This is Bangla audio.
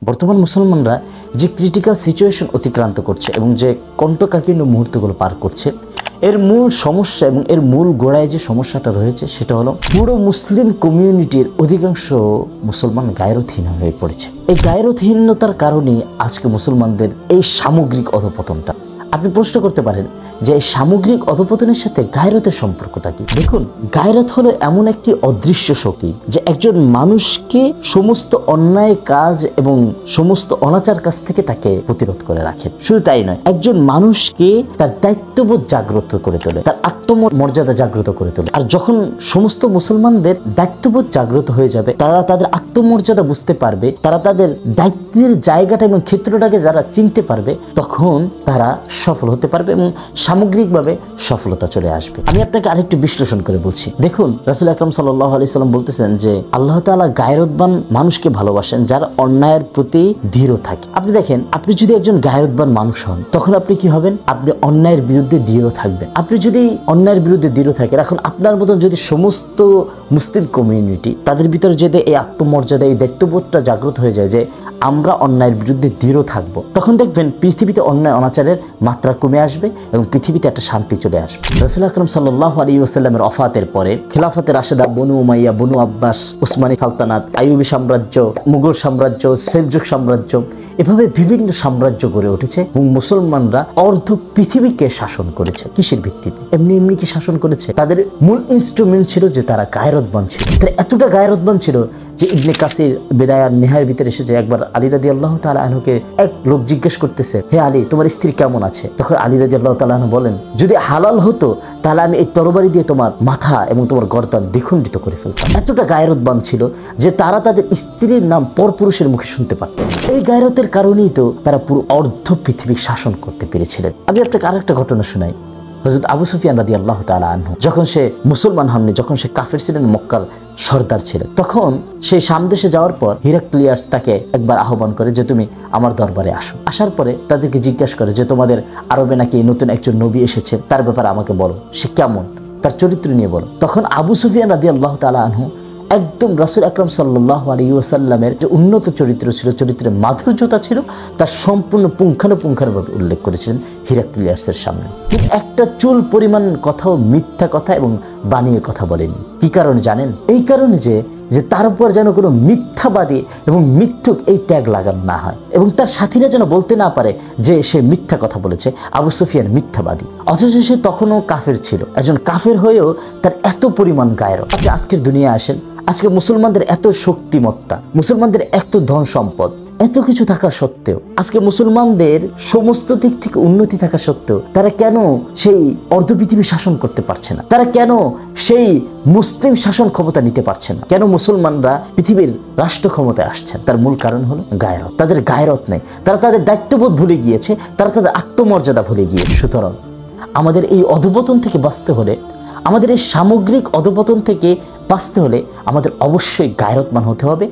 বর্তমান মুসলমানরা যে ক্রিটিক্যাল সিচুয়েশন অতিক্রান্ত করছে এবং যে কণ্টকাকীর্ণ মুহূর্তগুলো পার করছে, এর মূল সমস্যা এবং এর মূল গোড়ায় যে সমস্যাটা রয়েছে সেটা হলো পুরো মুসলিম কমিউনিটির অধিকাংশ মুসলমান গায়রতহীন হয়ে পড়েছে। এই গায়রতহীনতার কারণে আজকে মুসলমানদের এই সামগ্রিক অধঃপতনটা। আপনি প্রশ্ন করতে পারেন যে এই সামগ্রিক অধঃপতনের সাথে গায়রতের সম্পর্কটা কি? দেখুন, গায়রত হলো এমন একটি অদৃশ্য শক্তি যে একজন মানুষকে সমস্ত অন্যায় কাজ এবং সমস্ত অনাচার কাজ থেকে তাকে প্রতিরোধ করে রাখে। শুধু তাই নয়, একজন মানুষকে তার দায়িত্ববোধ জাগ্রত করে তোলে, তার আত্মমর্যাদা জাগ্রত করে তোলে। আর যখন সমস্ত মুসলমানদের দায়িত্ববোধ জাগ্রত হয়ে যাবে, তারা তাদের আত্মমর্যাদা বুঝতে পারবে, তারা তাদের দায়িত্বের জায়গাটা এবং ক্ষেত্রটাকে যারা চিনতে পারবে, তখন তারা সফল হতে পারবে এবং সামগ্রিকভাবে সফলতা চলে আসবে। আমি আপনাকে আরেকটু বিশ্লেষণ করে বলছি। দেখুন, রাসূল আকরাম সাল্লাল্লাহু আলাইহি সাল্লাম বলতেছেন যে আল্লাহ তাআলা গায়রতবান মানুষকে ভালোবাসেন যারা অন্যায়ের প্রতি দৃঢ় থাকে। আপনি দেখেন, আপনি যদি একজন গায়রতবান মানুষ হন, তখন আপনি কি হবেন? আপনি অন্যায়ের বিরুদ্ধে দৃঢ় থাকবেন। আপনি যদি অন্যায়ের বিরুদ্ধে দৃঢ় থাকেন, এখন আপনার মতন যদি সমস্ত মুসলিম কমিউনিটি তাদের ভিতরে যদি এই আত্মমর্যাদা, এই দায়িত্ববোধটা জাগ্রত হয়ে যায় যে আমরা অন্যায়ের বিরুদ্ধে দৃঢ় থাকবো, তখন দেখবেন পৃথিবীতে অন্যায় অনাচারের মাত্রা কমে আসবে এবং পৃথিবীতে একটা শান্তি চলে আসবে। রাসূল আকরাম সাল্লাল্লাহু আলাইহি ওয়াসাল্লামের ওয়াফাতের পরে খিলাফতে রাশেদা, বনু উমাইয়া, বনু আব্বাস, উসমানী সালতানাত, আইয়ুবী সাম্রাজ্য, মুঘল সাম্রাজ্য, সেলজুক সাম্রাজ্য, এভাবে বিভিন্ন সাম্রাজ্য গড়ে উঠেছে এবং মুসলমানরা অর্ধ পৃথিবীকে শাসন করেছে। কিসের ভিত্তিতে? এমনি কি শাসন করেছে? তাদের মূল ইনস্ট্রুমেন্ট ছিল যে তারা গায়রতবান ছিল। তারা এতটা গায়রতবান ছিল যে ইবনে কাসির বিদায়া নিহায়ের ভিতরে এসেছে, একবার আলী রাদিয়াল্লাহু তাআলা আনহুকে এক লোক জিজ্ঞেস করতেছে, হে আলী, তোমার স্ত্রী কেমন আছে? তখন আলী রাদিয়াল্লাহু তাআলা আনহু বলেন, যদি হালাল হতো তাহলে আমি এই তরবারি দিয়ে তোমার মাথা এবং তোমার গর্দান দ্বিখণ্ডিত করে ফেলতাম। এতটা গায়রতবান ছিল যে তারা তাদের স্ত্রীর নাম পরপুরুষের মুখে শুনতে পারত। এই গায়রতের কারণেই তো তারা পুরো অর্ধ পৃথিবী শাসন করতে পেরেছিলেন। আমি আপনাকে আরেকটা ঘটনা শোনাই। হযরত আবু সুফিয়ান রাদিয়াল্লাহু তাআলা আনহু যখন সে মুসলমান হননি, যখন সে কাফের ছিলেন, মক্কার সর্দার ছিলেন, তখন সেই শাম দেশে যাওয়ার পর হিরাক্লিয়াস তাকে একবার আহ্বান করে যে তুমি আমার দরবারে আসো। আসার পরে তাদেরকে জিজ্ঞাসা করে যে তোমাদের আরবে নাকি নতুন একজন নবী এসেছে, তার ব্যাপারে আমাকে বলো, সে কেমন, তার চরিত্র নিয়ে বলো। তখন আবু সুফিয়ান রাদিয়াল্লাহু তাআলা আনহু একদম রাসূল আকরাম সাল্লাল্লাহু আলাইহি ওয়াসাল্লামের যে উন্নত চরিত্র ছিল, চরিত্রের মাধুর্যতা ছিল, তার সম্পূর্ণ পুঙ্খানুপুঙ্খানুভাবে উল্লেখ করেছিলেন হিরাক্লিয়াসের সামনে। কিন্তু একটা চুল পরিমাণ কথাও মিথ্যা কথা এবং বানিয়ে কথা বলেনি। কি কারণে জানেন? এই কারণে যে তার উপর যেন কোনো মিথ্যাবাদী এবং মিথ্যুক এই ট্যাগ লাগানো না হয় এবং তার সাথীরা যেন বলতে না পারে যে সে মিথ্যা কথা বলেছে, আবু সুফিয়ান মিথ্যাবাদী। অথচ সে তখনও কাফের ছিল। একজন কাফের হয়েও তার এত পরিমাণ গায়রত। আপনি আজকের দুনিয়ায় আসেন, আজকে মুসলমানদের এত শক্তিমত্তা, মুসলমানদের এত ধন সম্পদ, এত কিছু থাকা সত্ত্বেও, আজকে মুসলমানদের সমস্ত দিক থেকে উন্নতি থাকা সত্ত্বেও তারা কেন সেই অর্ধ পৃথিবী শাসন করতে পারছে না? তারা কেন সেই মুসলিম শাসন ক্ষমতা নিতে পারছে না? কেন মুসলমানরা পৃথিবীর রাষ্ট্র ক্ষমতায় আসছেন? তার মূল কারণ হলো গায়রত। তাদের গায়রত নেই, তারা তাদের দায়িত্ববোধ ভুলে গিয়েছে, তারা তাদের আত্মমর্যাদা ভুলে গিয়েছে। সুতরাং আমাদের এই অধঃপতন থেকে বাঁচতে হলে, আমাদের এই সামগ্রিক অধঃপতন থেকে বাঁচতে হলে আমাদের অবশ্যই গায়রতমান হতে হবে।